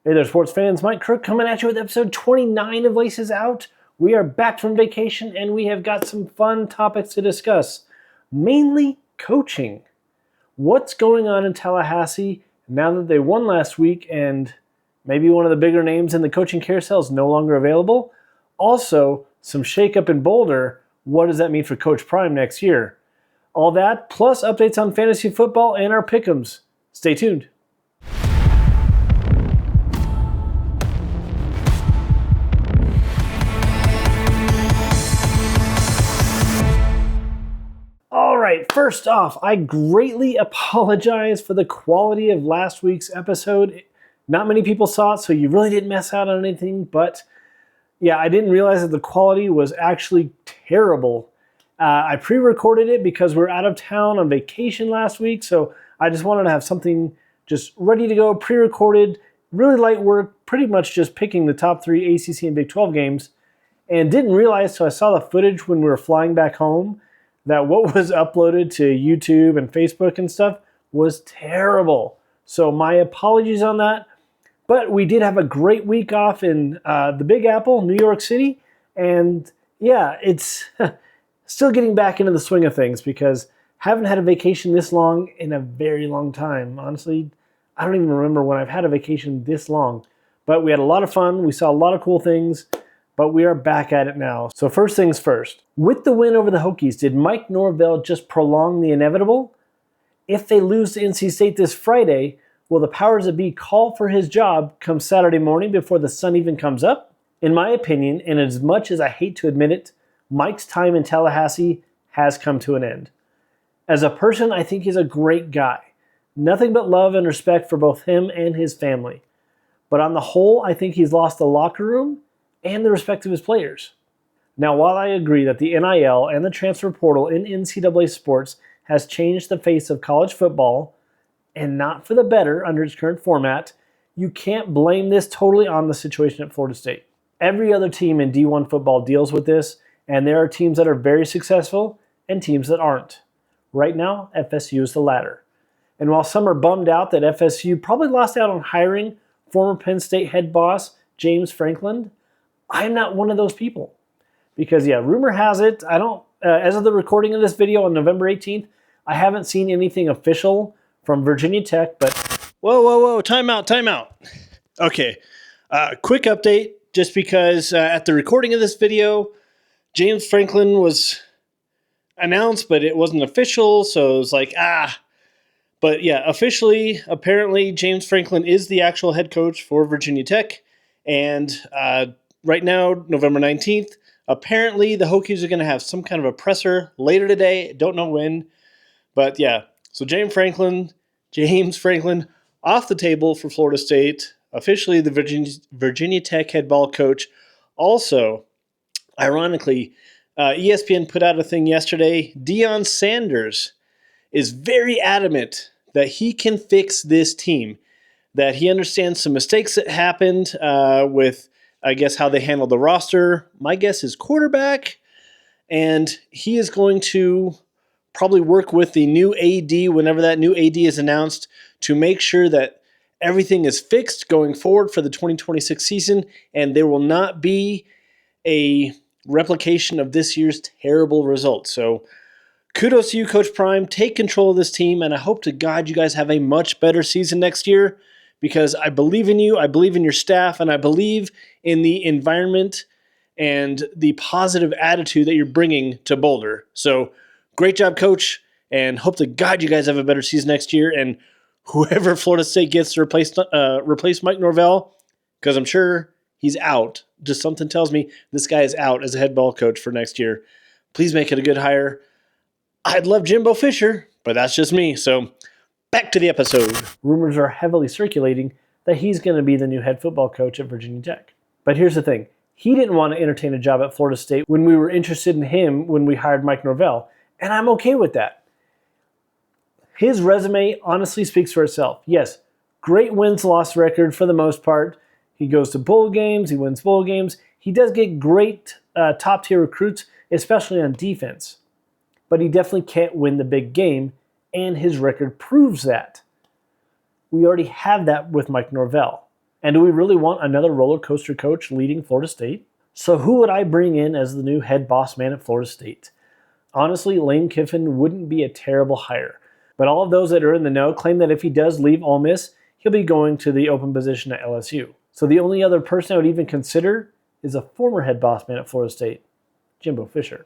Hey there, sports fans. Mike Crook coming at you with episode 29 of Laces Out. We are back from vacation and we have got some fun topics to discuss. Mainly coaching. What's going on in Tallahassee now that they won last week and maybe one of the bigger names in the coaching carousel is no longer available? Also, some shakeup in Boulder. What does that mean for Coach Prime next year? All that, plus updates on fantasy football and our pick'ems. Stay tuned. All right, first off, I greatly apologize for the quality of last week's episode. Not many people saw it, so you really didn't miss out on anything, but yeah, I didn't realize that the quality was actually terrible. I pre-recorded it because we were out of town on vacation last week, so I just wanted to have something just ready to go, pre-recorded, really light work, pretty much just picking the top 3 ACC and Big 12 games, and didn't realize till I saw the footage when we were flying back home that what was uploaded to YouTube and Facebook and stuff was terrible. So my apologies on that. But we did have a great week off in the Big Apple, New York City. And yeah, it's still getting back into the swing of things because haven't had a vacation this long in a very long time. Honestly, I don't even remember when I've had a vacation this long. But we had a lot of fun. We saw a lot of cool things. But we are back at it now. So first things first. With the win over the Hokies, did Mike Norvell just prolong the inevitable? If they lose to NC State this Friday, will the powers that be call for his job come Saturday morning before the sun even comes up? In my opinion, and as much as I hate to admit it, Mike's time in Tallahassee has come to an end. As a person, I think he's a great guy. Nothing but love and respect for both him and his family. But on the whole, I think he's lost the locker room and the respect of his players. Now, while I agree that the NIL and the transfer portal in NCAA sports has changed the face of college football, and not for the better under its current format, you can't blame this totally on the situation at Florida State. Every other team in D1 football deals with this, and there are teams that are very successful and teams that aren't. Right now, FSU is the latter. And while some are bummed out that FSU probably lost out on hiring former Penn State head boss James Franklin, I'm not one of those people. Because, yeah, rumor has it, as of the recording of this video on November 18th, I haven't seen anything official from Virginia Tech, but whoa, time out. Okay, quick update, just because at the recording of this video, James Franklin was announced, but it wasn't official, so it was like, But yeah, officially, apparently, James Franklin is the actual head coach for Virginia Tech, and right now, November 19th, apparently the Hokies are going to have some kind of a presser later today. Don't know when. But yeah, so James Franklin off the table for Florida State. Officially the Virginia Tech head ball coach. Also, ironically, ESPN put out a thing yesterday. Deion Sanders is very adamant that he can fix this team. That he understands some mistakes that happened with, I guess, how they handled the roster. My guess is quarterback. And he is going to probably work with the new AD whenever that new AD is announced to make sure that everything is fixed going forward for the 2026 season. And there will not be a replication of this year's terrible results. So kudos to you, Coach Prime. Take control of this team. And I hope to God you guys have a much better season next year. Because I believe in you, I believe in your staff, and I believe in the environment and the positive attitude that you're bringing to Boulder. So great job, Coach, and hope to God you guys have a better season next year. And whoever Florida State gets to replace Mike Norvell, because I'm sure he's out. Just something tells me this guy is out as a head ball coach for next year. Please make it a good hire. I'd love Jimbo Fisher, but that's just me. So back to the episode. Rumors are heavily circulating that he's going to be the new head football coach at Virginia Tech. But here's the thing. He didn't want to entertain a job at Florida State when we were interested in him when we hired Mike Norvell. And I'm okay with that. His resume honestly speaks for itself. Yes, great wins-loss record for the most part. He goes to bowl games. He wins bowl games. He does get great top-tier recruits, especially on defense. But he definitely can't win the big game. And his record proves that. We already have that with Mike Norvell. And do we really want another roller coaster coach leading Florida State? So who would I bring in as the new head boss man at Florida State? Honestly, Lane Kiffin wouldn't be a terrible hire. But all of those that are in the know claim that if he does leave Ole Miss, he'll be going to the open position at LSU. So the only other person I would even consider is a former head boss man at Florida State, Jimbo Fisher.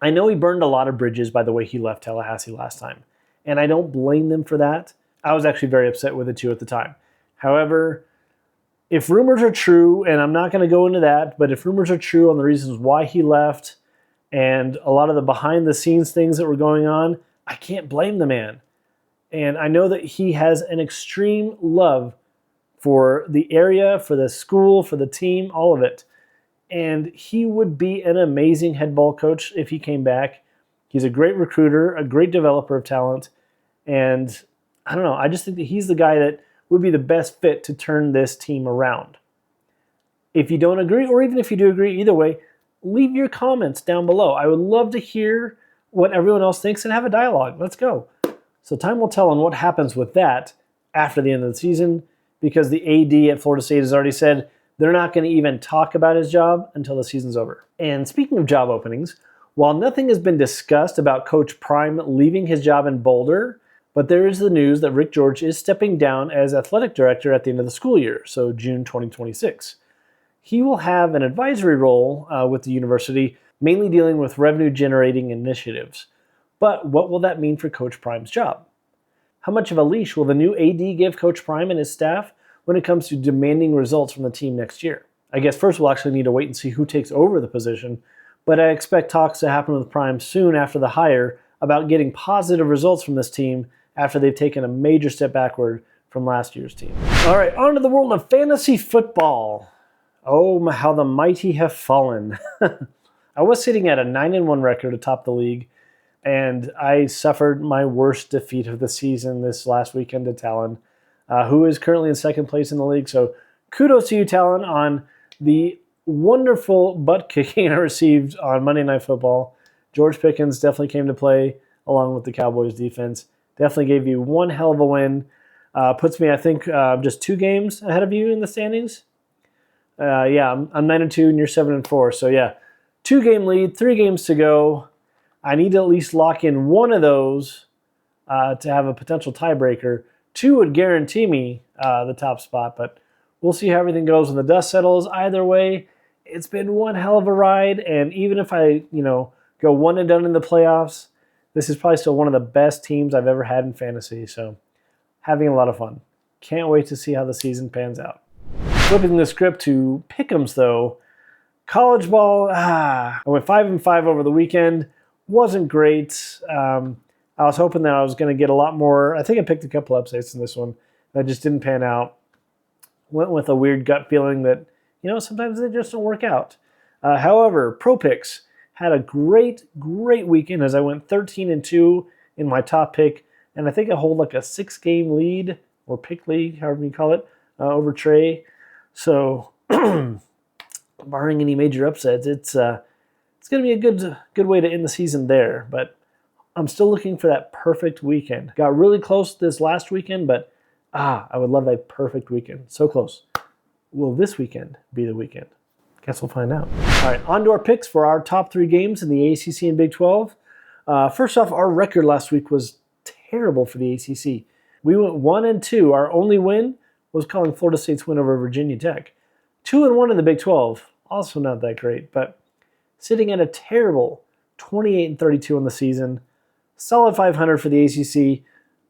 I know he burned a lot of bridges by the way he left Tallahassee last time, and I don't blame them for that. I was actually very upset with it too at the time. However, if rumors are true, and I'm not going to go into that, but if rumors are true on the reasons why he left and a lot of the behind-the-scenes things that were going on, I can't blame the man. And I know that he has an extreme love for the area, for the school, for the team, all of it. And he would be an amazing head ball coach if he came back. He's a great recruiter, a great developer of talent. And I don't know, I just think that he's the guy that would be the best fit to turn this team around. If you don't agree, or even if you do agree, either way, leave your comments down below. I would love to hear what everyone else thinks and have a dialogue. Let's go. So time will tell on what happens with that after the end of the season, because the AD at Florida State has already said they're not going to even talk about his job until the season's over. And speaking of job openings, while nothing has been discussed about Coach Prime leaving his job in Boulder, but there is the news that Rick George is stepping down as athletic director at the end of the school year, so June 2026. He will have an advisory role with the university, mainly dealing with revenue-generating initiatives. But what will that mean for Coach Prime's job? How much of a leash will the new AD give Coach Prime and his staff when it comes to demanding results from the team next year? I guess first we'll actually need to wait and see who takes over the position, but I expect talks to happen with Prime soon after the hire about getting positive results from this team after they've taken a major step backward from last year's team. All right, on to the world of fantasy football. Oh, how the mighty have fallen. I was sitting at a 9-1 record atop the league, and I suffered my worst defeat of the season this last weekend to Talon, who is currently in second place in the league. So kudos to you, Talon, on the wonderful butt kicking I received on Monday Night Football. George Pickens definitely came to play along with the Cowboys defense. Definitely gave you one hell of a win. Puts me, I think, just 2 games ahead of you in the standings. Yeah, I'm 9-2 and you're 7-4. So yeah, 2-game lead, 3 games to go. I need to at least lock in one of those to have a potential tiebreaker. 2 would guarantee me the top spot, but we'll see how everything goes when the dust settles. Either way, it's been one hell of a ride, and even if I, go one and done in the playoffs, this is probably still one of the best teams I've ever had in fantasy, so having a lot of fun. Can't wait to see how the season pans out. Flipping the script to pick'ems, though, college ball, I went 5-5 over the weekend. Wasn't great. I was hoping that I was going to get a lot more. I think I picked a couple upsets in this one. That just didn't pan out. Went with a weird gut feeling that, sometimes they just don't work out. However, Pro Picks had a great weekend as I went 13-2 in my top pick. And I think I hold like a 6-game lead, or pick league, however you call it, over Trey. So, barring any major upsets, it's going to be a good way to end the season there. But I'm still looking for that perfect weekend. Got really close this last weekend, but I would love a perfect weekend. So close. Will this weekend be the weekend? Guess we'll find out. All right, on to our picks for our top 3 games in the ACC and Big 12. First off, our record last week was terrible for the ACC. We went 1-2. Our only win was calling Florida State's win over Virginia Tech. 2-1 in the Big 12. Also not that great, but sitting at a terrible 28-32 on the season. Solid 500 for the ACC.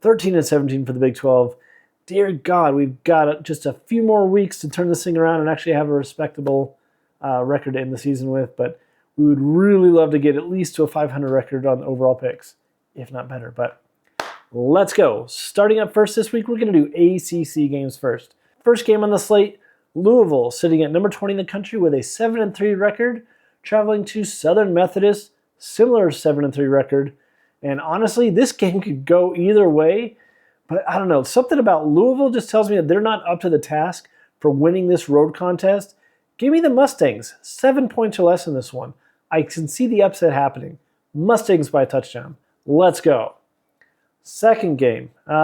13-17 for the Big 12. Dear God, we've got just a few more weeks to turn this thing around and actually have a respectable record to end the season with, but we would really love to get at least to a 500 record on the overall picks, if not better. But let's go. Starting up first this week, we're going to do ACC games first. First game on the slate, Louisville, sitting at number 20 in the country with a 7-3 record, traveling to Southern Methodist, similar 7-3 record. And honestly, this game could go either way, but I don't know. Something about Louisville just tells me that they're not up to the task for winning this road contest. Give me the Mustangs. 7 points or less in this one. I can see the upset happening. Mustangs by a touchdown. Let's go. Second game. You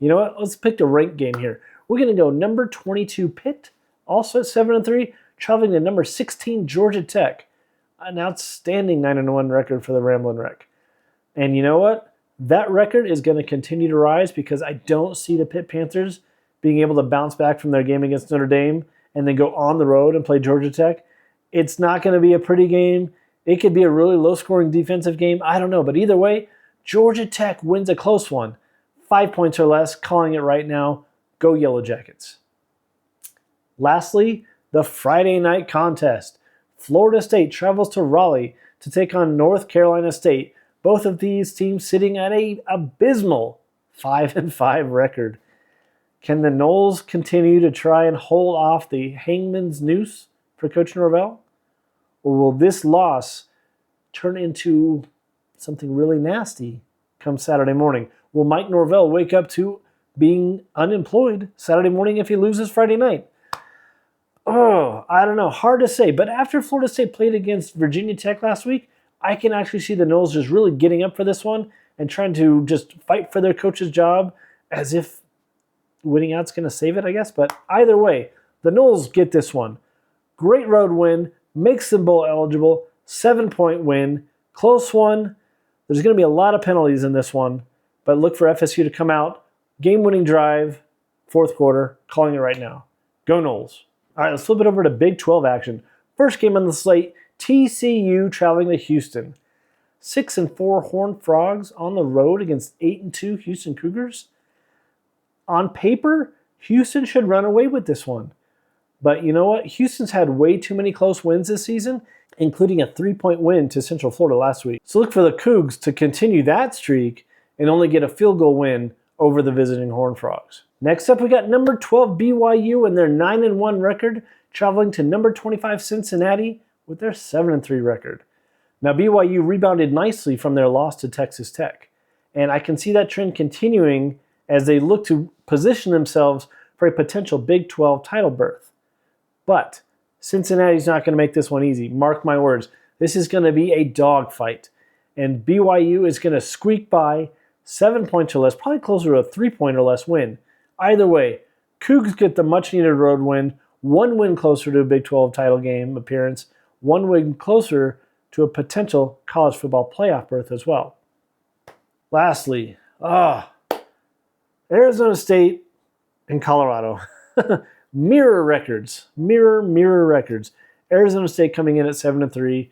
know what? Let's pick the ranked game here. we're going to go number 22 Pitt, also at 7-3, traveling to number 16 Georgia Tech. An outstanding 9-1 record for the Ramblin' Wreck. And you know what? That record is going to continue to rise because I don't see the Pitt Panthers being able to bounce back from their game against Notre Dame and then go on the road and play Georgia Tech. It's not going to be a pretty game. It could be a really low-scoring defensive game. I don't know. But either way, Georgia Tech wins a close one. 5 points or less, calling it right now. Go Yellow Jackets. Lastly, the Friday night contest. Florida State travels to Raleigh to take on North Carolina State. Both of these teams sitting at an abysmal 5-5 record. Can the Noles continue to try and hold off the hangman's noose for Coach Norvell? Or will this loss turn into something really nasty come Saturday morning? Will Mike Norvell wake up to being unemployed Saturday morning if he loses Friday night? Oh, I don't know. Hard to say. But after Florida State played against Virginia Tech last week, I can actually see the Noles just really getting up for this one and trying to just fight for their coach's job as if winning out's going to save it, I guess. But either way, the Noles get this one. Great road win, makes them bowl eligible, 7-point win, close one. There's going to be a lot of penalties in this one, but look for FSU to come out. Game-winning drive, fourth quarter, calling it right now. Go Noles. All right, let's flip it over to Big 12 action. First game on the slate, TCU traveling to Houston. 6-4 Horned Frogs on the road against 8-2 Houston Cougars. On paper, Houston should run away with this one. But you know what? Houston's had way too many close wins this season, including a 3-point win to Central Florida last week. So look for the Cougs to continue that streak and only get a field goal win over the visiting Horned Frogs. Next up, we got number 12 BYU and their 9-1 record, traveling to number 25 Cincinnati with their 7-3 record. Now, BYU rebounded nicely from their loss to Texas Tech, and I can see that trend continuing as they look to position themselves for a potential Big 12 title berth. But Cincinnati's not going to make this one easy. Mark my words. This is going to be a dogfight, and BYU is going to squeak by 7 points or less, probably closer to a 3-point or less win. Either way, Cougs get the much-needed road win, one win closer to a Big 12 title game appearance, one win closer to a potential college football playoff berth as well. Lastly, Arizona State and Colorado. Mirror records. Mirror records. Arizona State coming in at 7-3.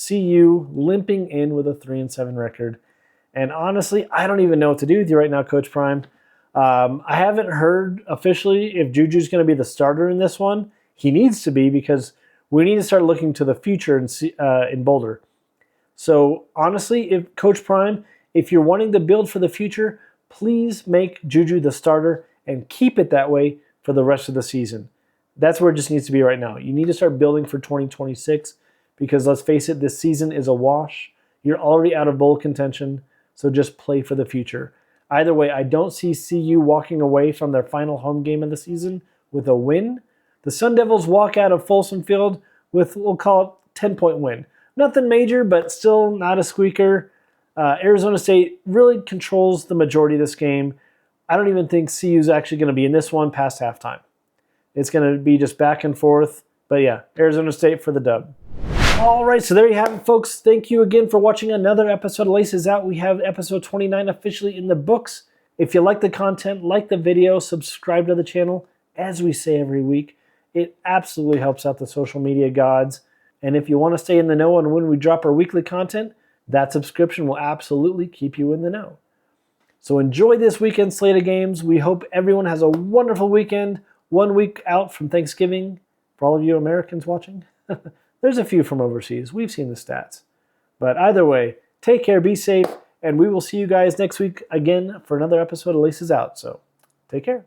CU limping in with a 3-7 record. And honestly, I don't even know what to do with you right now, Coach Prime. I haven't heard officially if Juju's going to be the starter in this one. He needs to be because we need to start looking to the future in Boulder. So honestly, if Coach Prime, if you're wanting to build for the future, please make Juju the starter and keep it that way for the rest of the season. That's where it just needs to be right now. You need to start building for 2026 because let's face it, this season is a wash. You're already out of bowl contention, so just play for the future. Either way, I don't see CU walking away from their final home game of the season with a win. The Sun Devils walk out of Folsom Field with, we'll call it, 10-point win. Nothing major, but still not a squeaker. Arizona State really controls the majority of this game. I don't even think CU's actually going to be in this one past halftime. It's going to be just back and forth. But yeah, Arizona State for the dub. All right, so there you have it, folks. Thank you again for watching another episode of Laces Out. We have episode 29 officially in the books. If you like the content, like the video, subscribe to the channel. As we say every week, it absolutely helps out the social media gods. And if you want to stay in the know on when we drop our weekly content, that subscription will absolutely keep you in the know. So enjoy this weekend slate of games. We hope everyone has a wonderful weekend. 1 week out from Thanksgiving. For all of you Americans watching, there's a few from overseas. We've seen the stats. But either way, take care, be safe, and we will see you guys next week again for another episode of Laces Out. So take care.